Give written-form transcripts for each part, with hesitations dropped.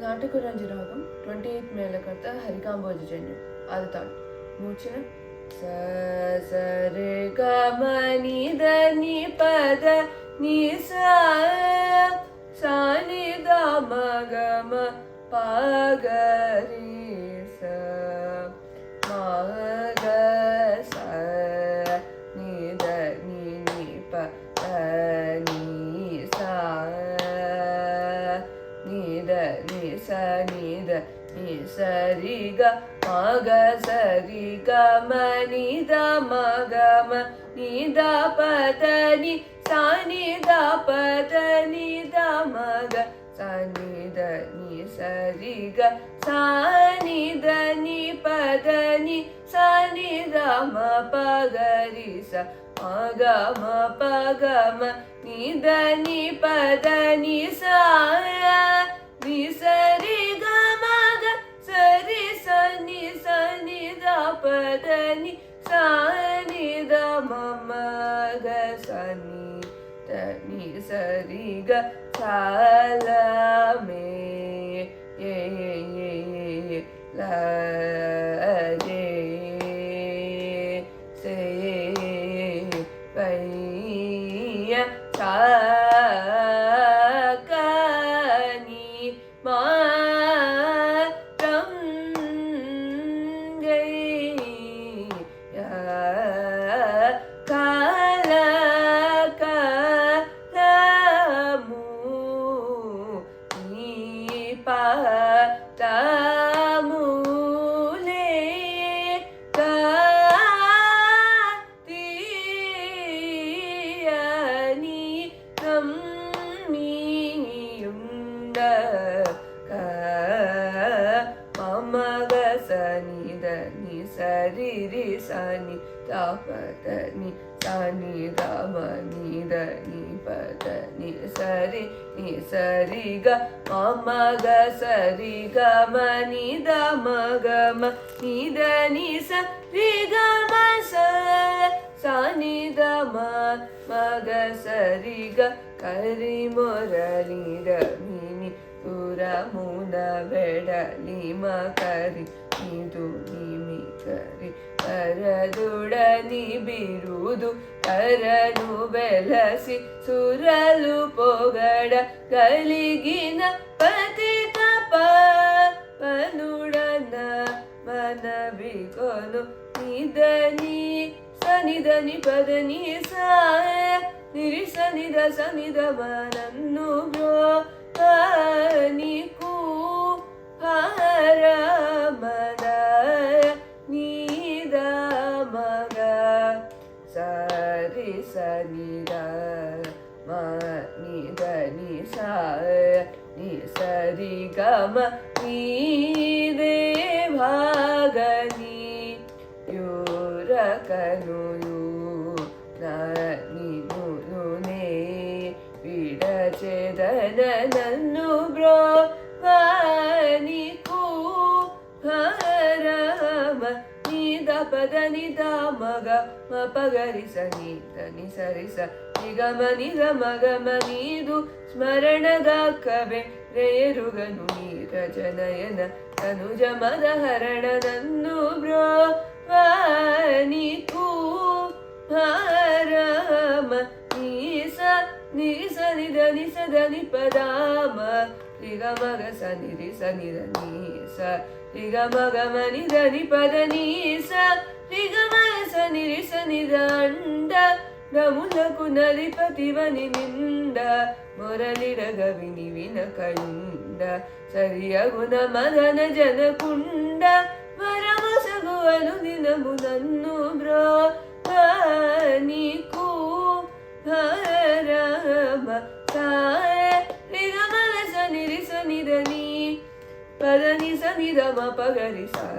నాటకురంజి రాగం 28th మేళకర్త హరికాంబోజజన్యం ఆదితాళం మూర్ఛన స సరే గ మ ని ద ని పద ని సా సా ని ద మ గ మ ప గ రి స మ గ స ని ద ని ని ప ద ని సా ని ద ని స ని ద ని స రి గ మ గ స రి గ మ ని ద మ గ మ ని ద ప ద ని సా ని ద ప ద ని ద మ గ స ని ద ని స రి గ సా ని ద ని ప ద ని సా ని ద మ ప గ రి స మ గ మ ప గ మ ని ద ని ప ద ని సా ని స రి గ మ గ స రి స ని స ని ద ప ద ని సా ని ద మ మ గ స ని ద ని స రి గ సా ల మే ఏ ల రే సే పై సా ri ri sa ni da pa da ni sa ni da ma ni da ni pa da ni sa ri ga ma ma ga sa ri ga ma ni da ma ga ma ni da ni sa ri ga ma sa sa ni da ma ma ga sa ri ga kari morali da mi ni pura muna vedali ma kari nidu nimi kari ಕರದುಡನಿ ಬಿರುದು ಕರನು ಬೆಲಸಿ ಸುರಲು ಪೊಗಡ ಕಲಿಗಿನ ಪತಿತ ಪನುಡನ ಮನವಿಕೊನು ನಿದನಿ ಸನಿದನಿ ಪದನಿ ಸಾ ನಿರಿ ಸನಿದ ಸನಿದ ಮನನ್ನು bro ನಿಕು ಹರ ಮದ ni da ma ni da ni sa ni sa ri ga ma ni de bha ga ni yu ra ka nu yu na ni nu nu ne vida che da na nannu bro va ni ku ha ra ma ni da pa da ni da ma ga ma pa ga ri sa ni da ni sa ri sa ni ga ma ni da ma ga ma ni du ಸ್ಮರಣದ ಕವೆ ರೇರುಗನು ನೀರ ಜನಯನ ತನುಜ ಮದ ಹರಣ ನನ್ನು bro ವಾನಿ ಕೂ ಹರಮ ನೀ ಸ ನಿ the ನಿ ಸ ದ ನಿ ಪದ ಮ ರಿ ಗ ಮ ಗ ಸ ನಿ ರಿ ಸ ನಿ ದ ನಿ ಸ ರಿ ಗ ಮ ಗ ಮ ನಿ ದ ನಿ ಪದ ನಿ ಸ ರಿ ಗ ಮ ಗ ಸ ನಿ ರಿ ಸ ನಿ ದ ಅಂಡ ನಮುಲಕು ನಲಿಪತಿವನಿ ನಿಂದ ಮೊರಲಿರ ಗವಿನಿ ವಿನ ಕಂಡ ಸರಿಯಗುಣ ಮದನ ಜನಕುಂಡ ವರಮಸಗುವನು ದಿನಮು ನನ್ನು ಬ್ರೋ ನೀ ಕೂ ಹರಮ ಸಾಯ ರಿಗ ಮಗ ಸ ನಿರಿ ಸ ನಿದ ನೀ ಪದ ನಿ ಸ ನಿದ ಮ ಪಗರಿ ಸ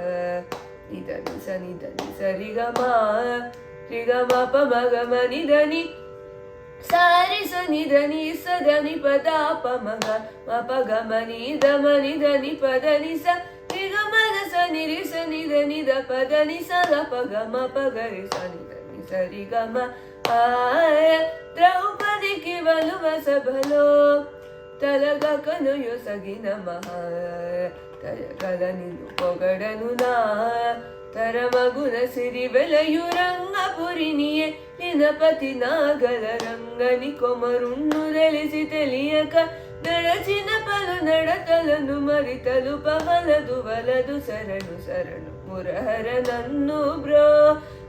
ನಿದ ನಿ ಸ ನಿದ ನಿ ಸ ರಿಗ ಮ ri ga ma pa ma ga ma ni da ni sa ri sa ni da ni sa da ni pa da pa ma ga ma pa ga ma ni da ni pa da ni sa ri ga ma ga sa ni da ni da pa da ni sa da pa ga ma pa ga ri sa ni da ni sa ri ga ma ಆಯ ದ್ರೌಪದಿ ಕಿವಲು ವಸಭಲೋ తలగకనుయొసగిన మహా కల నిన్ను పొగడను నా తరమగున సిరి వెలయురంగపురినియే నినపతి నాగల రంగని కొమరుణ్ణు తెలిసి తెలియక నడచిన పలు నడతలను మరి తలుపగలదు వలదు శరణు శరణు మురహర నన్ను బ్రో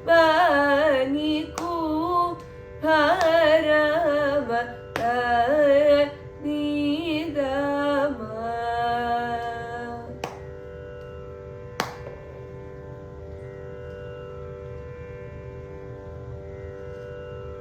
బానికు భారమ